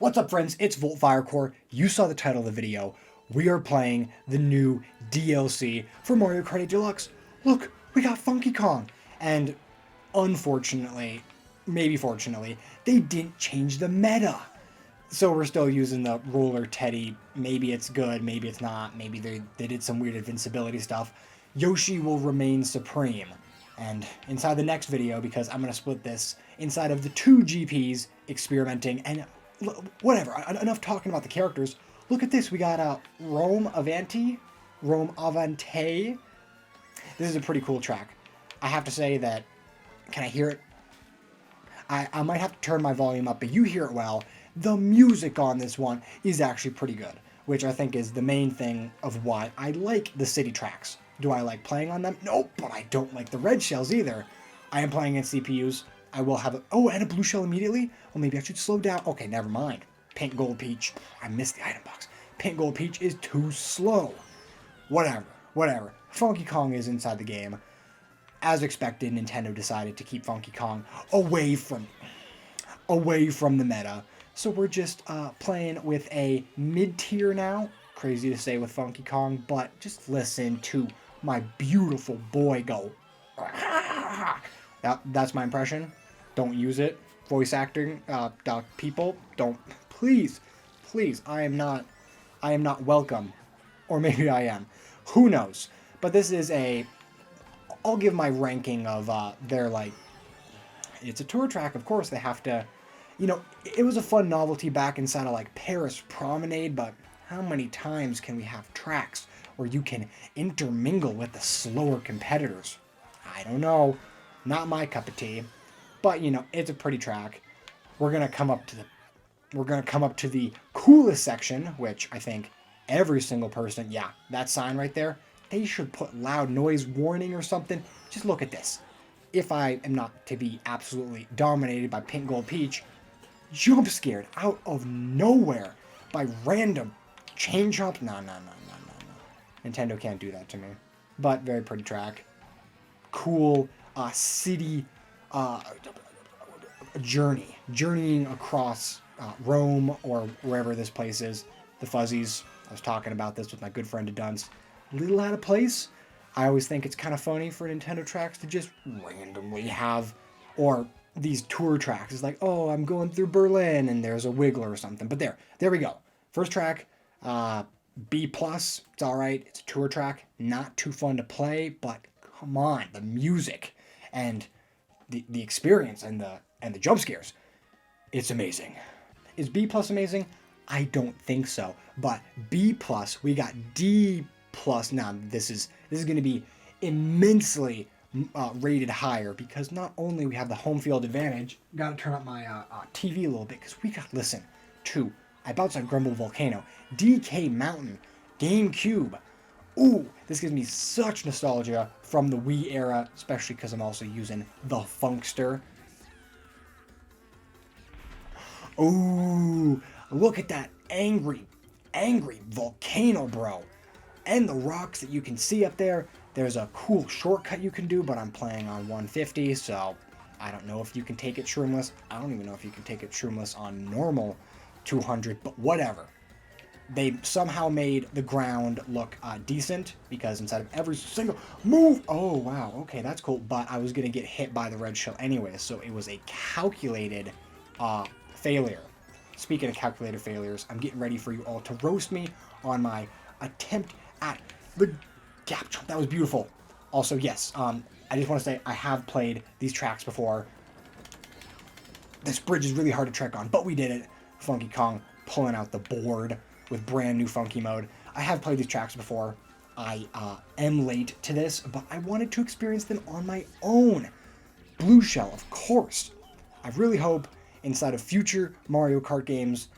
What's up, friends? It's Volt Firecore. You saw the title of the video. We are playing the new DLC for Mario Kart 8 Deluxe. Look, we got Funky Kong. And unfortunately, maybe fortunately, they didn't change the meta. So we're still using the Roller Teddy. Maybe it's good, maybe it's not. Maybe they did some weird invincibility stuff. Yoshi will remain supreme. And inside the next video, because I'm going to split this inside of the two GPs experimenting and whatever, enough talking about the characters. Look at this. We got Rome Avanti. Rome Avante. This is a pretty cool track. I have to say that, can I hear it? I might have to turn my volume up, but you hear it well. The music on this one is actually pretty good, which I think is the main thing of why I like the city tracks. Do I like playing on them? Nope, but I don't like the red shells either. I am playing against CPUs. I will have and a blue shell immediately? Well, maybe I should slow down. Okay, never mind. Pink Gold Peach. I missed the item box. Pink Gold Peach is too slow. Whatever. Funky Kong is inside the game. As expected, Nintendo decided to keep Funky Kong away from the meta. So we're just playing with a mid-tier now. Crazy to say with Funky Kong, but just listen to my beautiful boy go. That's my impression. Don't use it. Voice acting, people, don't. Please, I am not welcome. Or maybe I am. Who knows? But this is I'll give my ranking of their, it's a tour track, of course, they have to, it was a fun novelty back inside of, Paris Promenade, but how many times can we have tracks where you can intermingle with the slower competitors? I don't know. Not my cup of tea. But, it's a pretty track. We're going to come up to the coolest section, which I think every single person, that sign right there, they should put loud noise warning or something. Just look at this. If I am not to be absolutely dominated by Pink Gold Peach, jump scared out of nowhere by random chain jump. No. Nintendo can't do that to me. But very pretty track. Cool city journeying across Rome or wherever this place is. The Fuzzies. I was talking about this with my good friend Dunce. Little out of place. I always think it's kind of funny for Nintendo tracks to just randomly have, or these tour tracks. It's like, oh, I'm going through Berlin and there's a Wiggler or something. But there we go. First track, B+. It's all right. It's a tour track. Not too fun to play, but come on, the music and the experience and the jump scares. It's amazing. Is B+ amazing? I don't think so. But B+, we got D+. Now this is going to be immensely rated higher because not only we have the home field advantage. Got to turn up my TV a little bit because we got to listen to I Bounce on Grumble Volcano, DK Mountain, GameCube. Ooh, this gives me such nostalgia from the Wii era, especially because I'm also using the Funkster. Ooh, look at that angry volcano, bro. And the rocks that you can see up there. There's a cool shortcut you can do, but I'm playing on 150, so I don't know if you can take it shroomless. I don't even know if you can take it shroomless on normal 200, but whatever. They somehow made the ground look decent because inside of every single move, oh wow, okay, that's cool. But I was gonna get hit by the red shell anyway, so it was a calculated failure. Speaking of calculated failures, I'm getting ready for you all to roast me on my attempt at the gap jump. That was beautiful. Also, yes, I just want to say I have played these tracks before. This bridge is really hard to trek on, but we did it. Funky Kong pulling out the board with brand new funky mode. I have played these tracks before. I am late to this, but I wanted to experience them on my own. Blue Shell, of course. I really hope inside of future Mario Kart games,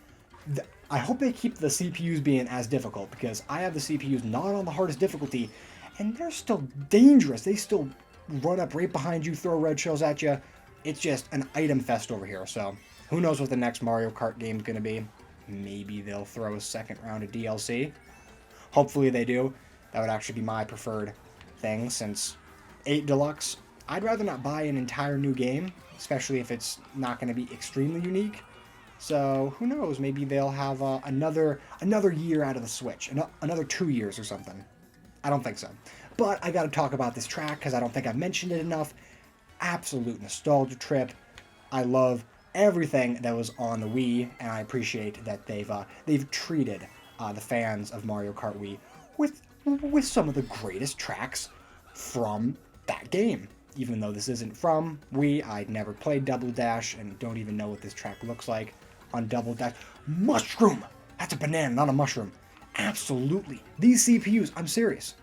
I hope they keep the CPUs being as difficult because I have the CPUs not on the hardest difficulty and they're still dangerous. They still run up right behind you, throw red shells at you. It's just an item fest over here. So who knows what the next Mario Kart game is going to be. Maybe they'll throw a second round of DLC. Hopefully they do. That would actually be my preferred thing since 8 Deluxe, I'd rather not buy an entire new game, especially if it's not going to be extremely unique. So who knows? Maybe they'll have another year out of the Switch, another 2 years or something. I don't think so. But I got to talk about this track because I don't think I've mentioned it enough. Absolute nostalgia trip. I love everything that was on the Wii, and I appreciate that they've treated the fans of Mario Kart Wii with some of the greatest tracks from that game. Even though this isn't from Wii, I'd never played Double Dash and don't even know what this track looks like on Double Dash. Mushroom! That's a banana, not a mushroom. Absolutely. These CPUs, I'm serious.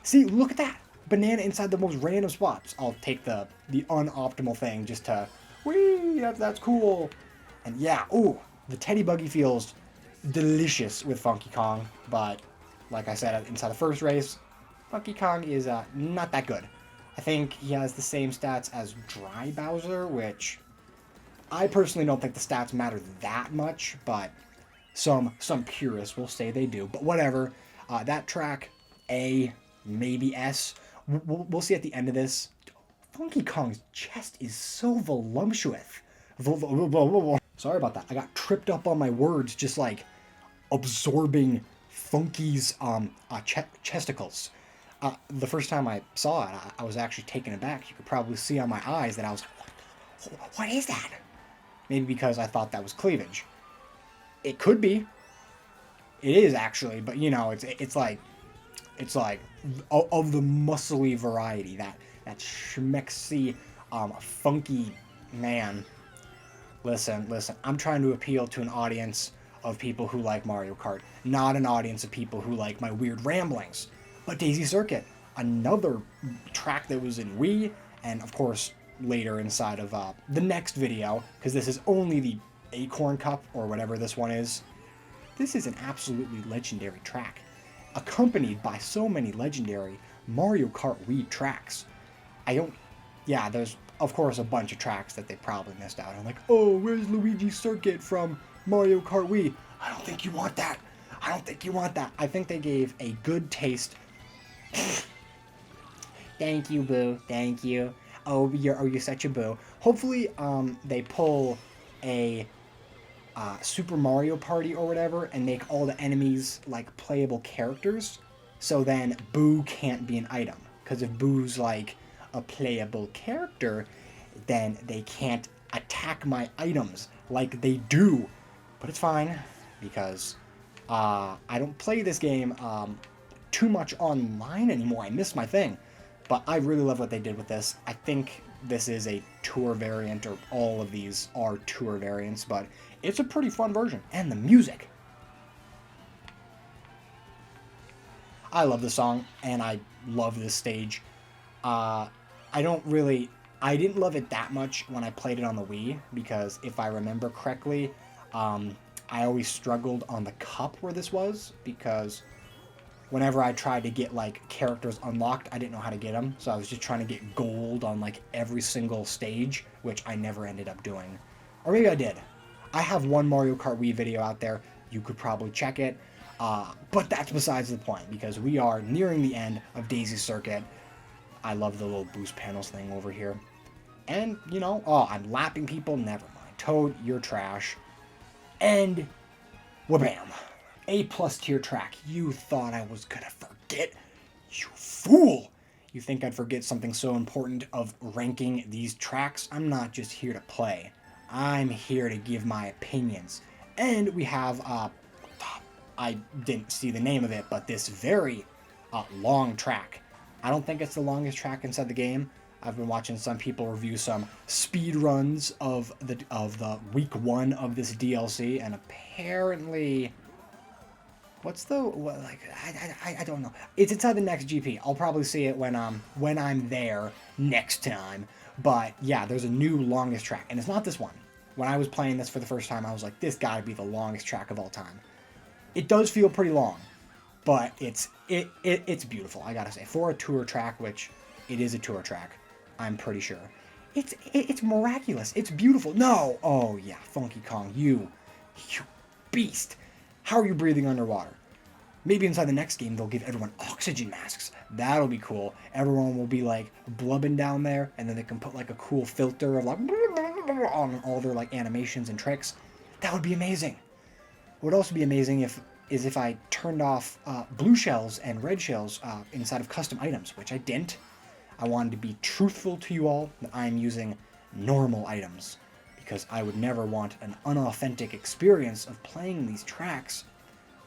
See, look at that. Banana inside the most random spots. I'll take the unoptimal thing just to, whee, that's cool. And yeah, ooh, the Teddy Buggy feels delicious with Funky Kong, but like I said inside the first race, Funky Kong is not that good. I think he has the same stats as Dry Bowser, which I personally don't think the stats matter that much, but some purists will say they do. But whatever. That track, A, maybe S. We'll see at the end of this. Funky Kong's chest is so voluptuous. Sorry about that. I got tripped up on my words, just like absorbing Funky's chesticles. The first time I saw it, I was actually taken aback. You could probably see on my eyes that I was like, what is that? Maybe because I thought that was cleavage. It could be. It is actually, but you know, it's like of the muscly variety, that schmexy, funky man. Listen, I'm trying to appeal to an audience of people who like Mario Kart, not an audience of people who like my weird ramblings. But Daisy Circuit, another track that was in Wii, and of course later inside of the next video, because this is only the Acorn Cup, or whatever this one is. This is an absolutely legendary track, accompanied by so many legendary Mario Kart Wii tracks. There's of course a bunch of tracks that they probably missed out on, like, oh, where's Luigi's Circuit from Mario Kart Wii? I don't think you want that. I think they gave a good taste. Thank you, boo. Thank you. Oh, you're such a boo. Hopefully, they pull a Super Mario Party or whatever and make all the enemies like playable characters. So then Boo can't be an item. Because if Boo's like a playable character, then they can't attack my items like they do. But it's fine, because I don't play this game too much online anymore. I miss my thing. But I really love what they did with this. I think this is a tour variant, or all of these are tour variants, but it's a pretty fun version. And the music. I love the song, and I love this stage. I didn't love it that much when I played it on the Wii, because if I remember correctly, I always struggled on the cup where this was, because whenever I tried to get like characters unlocked, I didn't know how to get them, so I was just trying to get gold on like every single stage, which I never ended up doing. Or maybe I did. I have one Mario Kart Wii video out there. You could probably check it. But that's besides the point, because we are nearing the end of Daisy Circuit. I love the little boost panels thing over here. And, you know, I'm lapping people. Never mind. Toad, you're trash. And wha-bam. A+ tier track. You thought I was gonna forget? You fool! You think I'd forget something so important of ranking these tracks? I'm not just here to play. I'm here to give my opinions. And we have, I didn't see the name of it, but this very long track. I don't think it's the longest track inside the game. I've been watching some people review some speed runs of the week 1 of this DLC, and apparently, I don't know. It's inside the next GP. I'll probably see it when I'm there next time. But yeah, there's a new longest track, and it's not this one. When I was playing this for the first time, I was like, this gotta be the longest track of all time. It does feel pretty long, but it's beautiful, I gotta say. For a tour track, which it is a tour track, I'm pretty sure. It's miraculous. It's beautiful. No! Oh yeah, Funky Kong, you beast. How are you breathing underwater? Maybe inside the next game they'll give everyone oxygen masks. That'll be cool. Everyone will be like blubbing down there, and then they can put like a cool filter of like on all their like animations and tricks. That would be amazing. What would also be amazing if I turned off blue shells and red shells inside of custom items, which I didn't. I wanted to be truthful to you all that I'm using normal items because I would never want an unauthentic experience of playing these tracks.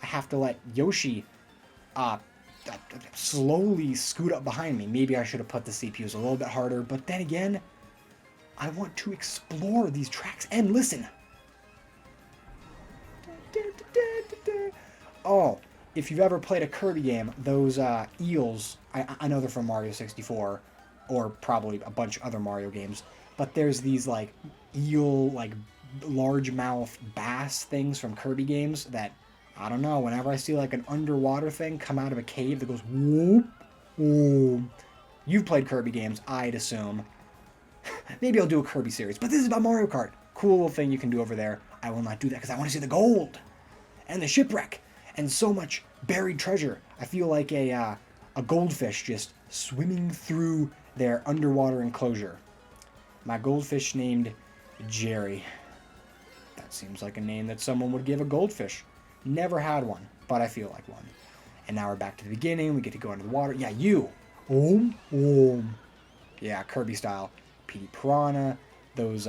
I have to let Yoshi slowly scoot up behind me. Maybe I should have put the CPUs a little bit harder, but then again, I want to explore these tracks and listen. Oh, if you've ever played a Kirby game, those eels, I know they're from Mario 64, or probably a bunch of other Mario games, but there's these like eel, like largemouth bass things from Kirby games that, I don't know, whenever I see like an underwater thing come out of a cave that goes whoop, whoop. You've played Kirby games, I'd assume. Maybe I'll do a Kirby series, but this is about Mario Kart. Cool little thing you can do over there. I will not do that because I want to see the gold and the shipwreck and so much buried treasure. I feel like a goldfish just swimming through their underwater enclosure. My goldfish named Jerry. That seems like a name that someone would give a goldfish. Never had one, but I feel like one. And now we're back to the beginning. We get to go into the water. Yeah, you. Yeah, Kirby style. Petey Piranha. Those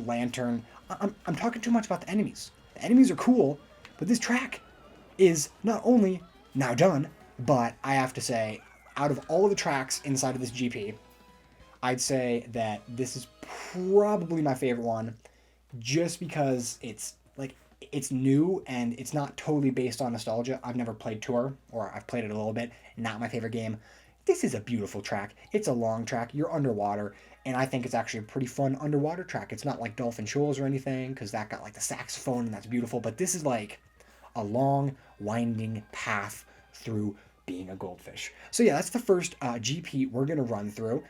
lantern. I'm talking too much about the enemies. The enemies are cool, but this track is not only now done, but I have to say, out of all of the tracks inside of this GP, I'd say that this is probably my favorite one, just because it's new and it's not totally based on nostalgia. I've never played Tour, or I've played it a little bit. Not my favorite game. This is a beautiful track. It's a long track. You're underwater, and I think it's actually a pretty fun underwater track. It's not like Dolphin Shoals or anything, because that got like the saxophone, and that's beautiful. But this is like a long, winding path through being a goldfish. So yeah, that's the first GP we're gonna run through.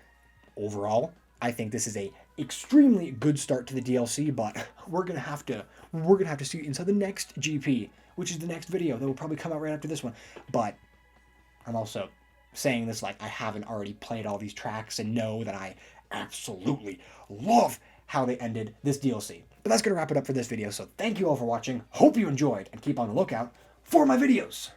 Overall, I think this is a extremely good start to the DLC, but we're gonna have to see inside the next GP, which is the next video that will probably come out right after this one. But I'm also saying this like I haven't already played all these tracks and know that I absolutely love how they ended this DLC. But that's gonna wrap it up for this video. So thank you all for watching. Hope you enjoyed, and keep on the lookout for my videos.